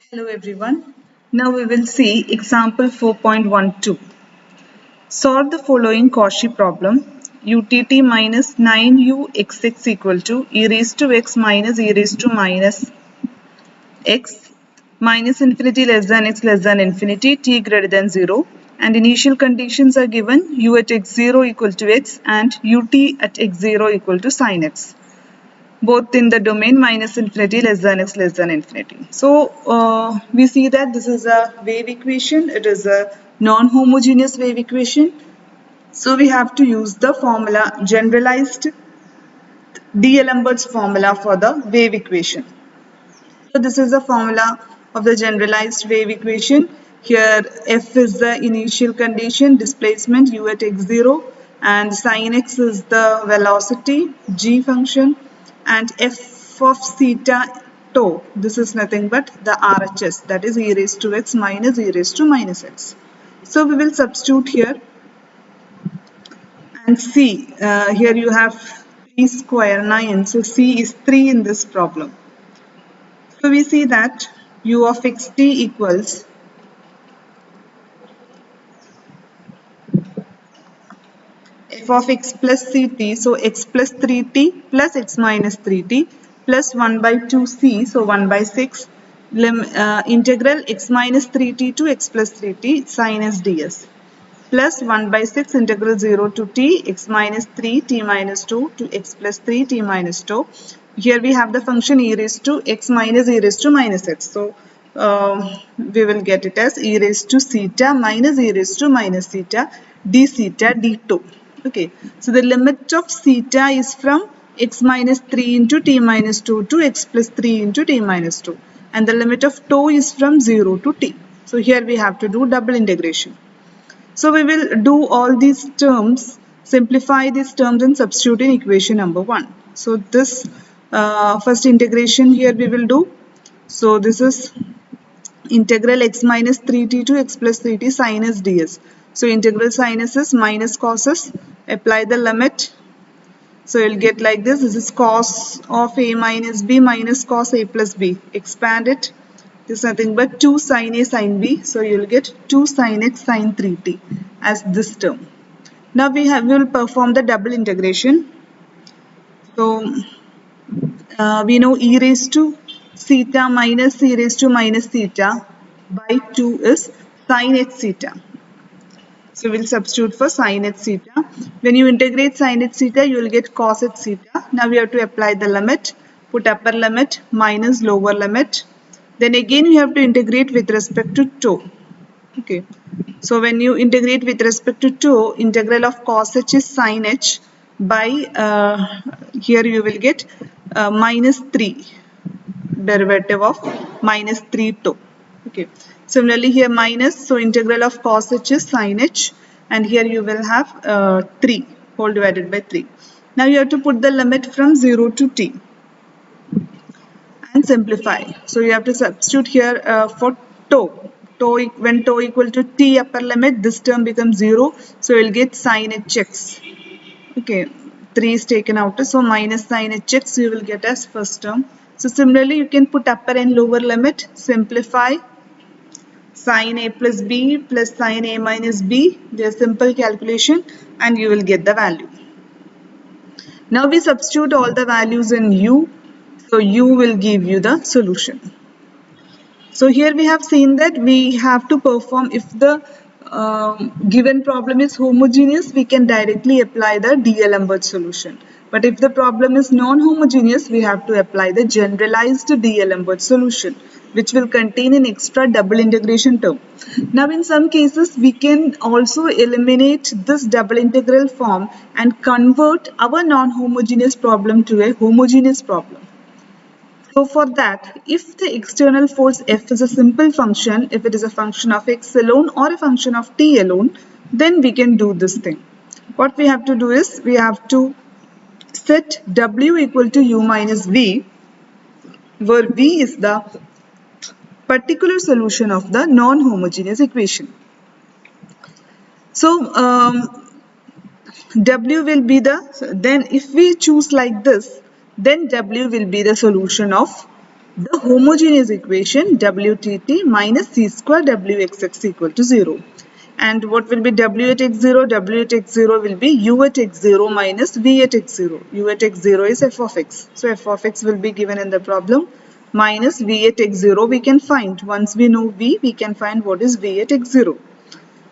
Hello everyone. Now we will see example 4.12. Solve the following Cauchy problem. Utt minus 9uxx equal to e raised to x minus e raised to minus x minus infinity less than x less than infinity t greater than 0, and initial conditions are given u at x0 equal to x and ut at x0 equal to sin x, both in the domain minus infinity less than x less than infinity. So we see that this is a wave equation. It is a non-homogeneous wave equation. So we have to use the formula generalized D'Alembert's formula for the wave equation. So this is the formula of the generalized wave equation. Here f is the initial condition, displacement u at x0, and sin x is the velocity g function, and f of theta tau, this is nothing but the RHS, that is e raised to x minus e raised to minus x. So we will substitute here and c. Here you have 3 square 9, so c is 3 in this problem. So we see that u of xt equals f of x plus ct, so x plus 3t plus x minus 3t plus 1 by 2c, so 1 by 6, integral x minus 3t to x plus 3t sin s ds, plus 1 by 6 integral 0 to t x minus 3 t minus 2 to x plus 3 t minus 2. Here we have the function e raised to x minus e raised to minus x. So we will get it as e raised to theta minus e raised to minus theta d theta d2. Okay, so the limit of theta is from x minus 3 into t minus 2 to x plus 3 into t minus 2, and the limit of tau is from 0 to t. So here we have to do double integration. So we will do all these terms, simplify these terms and substitute in equation number 1. So this first integration here we will do. So this is integral x minus 3t to x plus 3t sin s ds. So integral sin s is minus cos s, apply the limit. So you'll get like this. This is cos of a minus b minus cos a plus b. Expand it. This is nothing but 2 sin a sin b. So you'll get 2 sin x sin 3t as this term. Now we will perform the double integration. So we know e raised to theta minus e raised to minus theta by 2 is sin h theta. So we'll substitute for sin h theta. When you integrate sin h theta, you will get cos h theta. Now we have to apply the limit. Put upper limit minus lower limit. Then again you have to integrate with respect to tau. Okay. So when you integrate with respect to tau, integral of cos h is sin h by here you will get minus 3, derivative of minus 3 tau. Okay. Similarly here minus, so integral of cos h is sin h, and here you will have 3 whole divided by 3. Now you have to put the limit from 0 to t and simplify. So you have to substitute here for tau. When tau equal to t upper limit, this term becomes 0. So you will get sin hx. Okay, 3 is taken out. So minus sin hx you will get as first term. So similarly you can put upper and lower limit, simplify. Sin a plus b plus sin a minus b. They are simple calculation and you will get the value. Now we substitute all the values in u. So u will give you the solution. So here we have seen that we have to perform, if the given problem is homogeneous, we can directly apply the D'Alembert solution. But if the problem is non-homogeneous, we have to apply the generalized D'Alembert solution, which will contain an extra double integration term. Now in some cases, we can also eliminate this double integral form and convert our non-homogeneous problem to a homogeneous problem. So for that, if the external force F is a simple function, if it is a function of x alone or a function of t alone, then we can do this thing. What we have to do is, we have to set W equal to U minus V, where V is the particular solution of the non-homogeneous equation. So W will be the, then if we choose like this, then W will be the solution of the homogeneous equation WTT minus C square WXX equal to 0. And what will be W at x0? W at x0 will be U at x0 minus V at x0. U at x0 is f of x. So f of x will be given in the problem minus V at x0 we can find. Once we know V, we can find what is V at x0.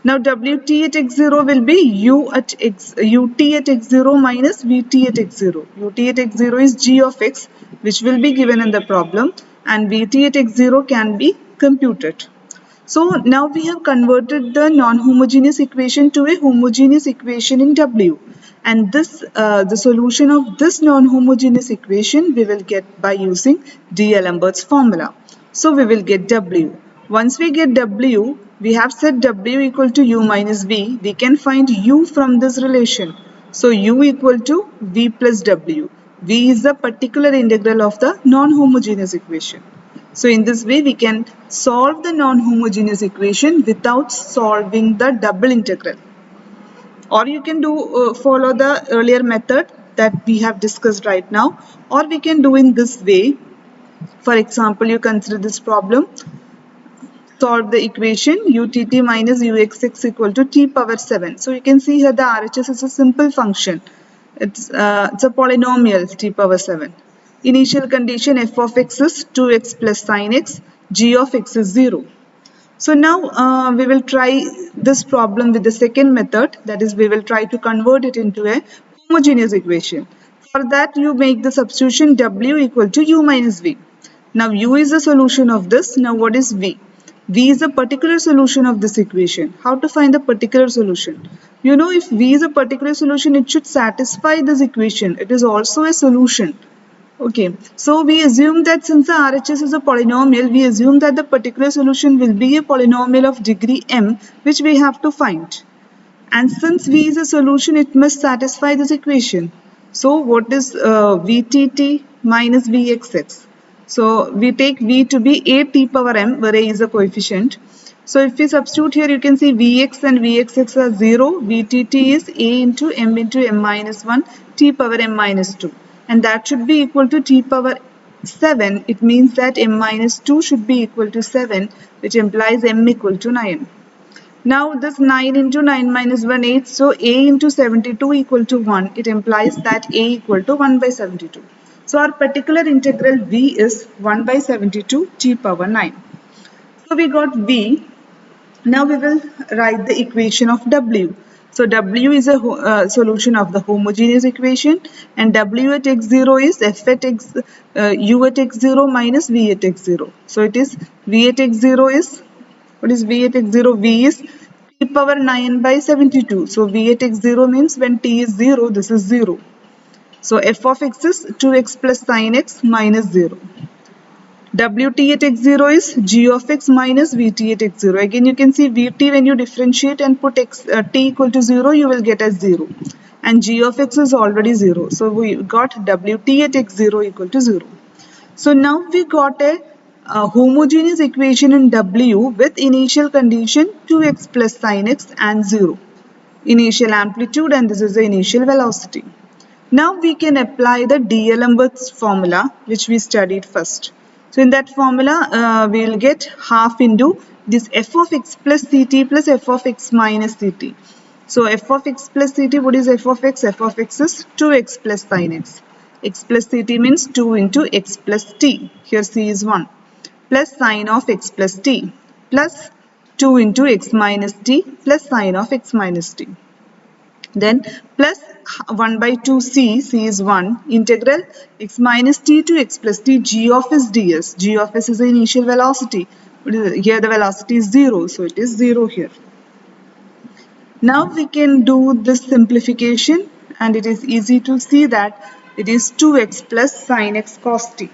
Now Wt at x0 will be Ut at x0 minus Vt at x0. Ut at x0 is g of x, which will be given in the problem, and Vt at x0 can be computed. So now we have converted the non-homogeneous equation to a homogeneous equation in W, and this the solution of this non-homogeneous equation we will get by using D'Alembert's formula. So we will get W. Once we get W, we have set W equal to U minus V. We can find U from this relation. So U equal to V plus W. V is the particular integral of the non-homogeneous equation. So in this way, we can solve the non-homogeneous equation without solving the double integral. Or you can do follow the earlier method that we have discussed right now. Or we can do in this way. For example, you consider this problem. Solve the equation utt minus uxx equal to t power 7. So you can see here the RHS is a simple function. It's a polynomial t power 7. Initial condition f of x is 2x plus sin x, g of x is 0. So now we will try this problem with the second method, that is we will try to convert it into a homogeneous equation. For that you make the substitution w equal to u minus v. Now u is the solution of this. Now what is v? V is a particular solution of this equation. How to find the particular solution? You know, if V is a particular solution, it should satisfy this equation. It is also a solution. Okay, so we assume that since the RHS is a polynomial, we assume that the particular solution will be a polynomial of degree m, which we have to find. And since V is a solution, it must satisfy this equation. So what is VTT minus VXX? So we take V to be a t power m, where a is a coefficient. So if we substitute here, you can see Vx and Vxx are 0. VTT is a into m minus 1 t power m minus 2. And that should be equal to t power 7. It means that m minus 2 should be equal to 7, which implies m equal to 9. Now this 9 into 9 minus 1, 8. So a into 72 equal to 1. It implies that a equal to 1 by 72. So our particular integral v is 1 by 72 t power 9. So we got v. Now we will write the equation of w. So w is a solution of the homogeneous equation, and w at x0 is f at x, u at x0 minus v at x0. So it is v at x0 is, what is v at x0? V is t power 9 by 72. So v at x0 means when t is 0, this is 0. So f of x is 2x plus sin x minus 0. Wt at x0 is g of x minus Vt at x0. Again, you can see Vt when you differentiate and put t equal to 0, you will get as 0. And g of x is already 0. So we got Wt at x0 equal to 0. So now we got a homogeneous equation in W with initial condition 2x plus sin x and 0. Initial amplitude, and this is the initial velocity. Now we can apply the D'Alembert's formula, which we studied first. So in that formula, we will get half into this f of x plus ct plus f of x minus ct. So f of x plus ct, what is f of x? F of x is 2x plus sin x. X plus ct means 2 into x plus t. Here c is 1. Plus sin of x plus t plus 2 into x minus t plus sin of x minus t. Then plus 1 by 2 c is 1, integral x minus t to x plus t, g of s ds. G of s is the initial velocity. Here the velocity is 0, so it is 0 here. Now we can do this simplification, and it is easy to see that it is 2x plus sin x cos t.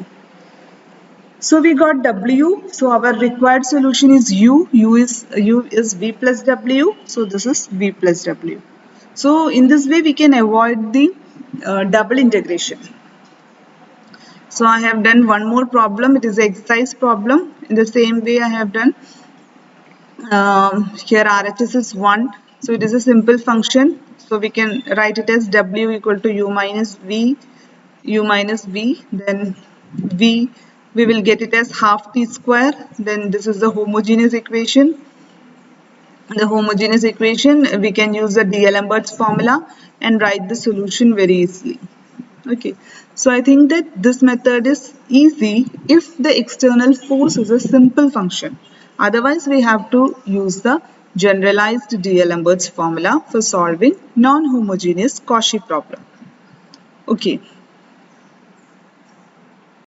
So we got w. So our required solution is u. U is v plus w. So this is v plus w. So in this way we can avoid the double integration. So I have done one more problem. It is an exercise problem. In the same way I have done here RHS is 1. So it is a simple function. So we can write it as w equal to u minus v, then v we will get it as half t square. Then this is the homogeneous equation. The homogeneous equation, we can use the D'Alembert's formula and write the solution very easily. Okay, so I think that this method is easy if the external force is a simple function. Otherwise, we have to use the generalized D'Alembert's formula for solving non-homogeneous Cauchy problem. Okay,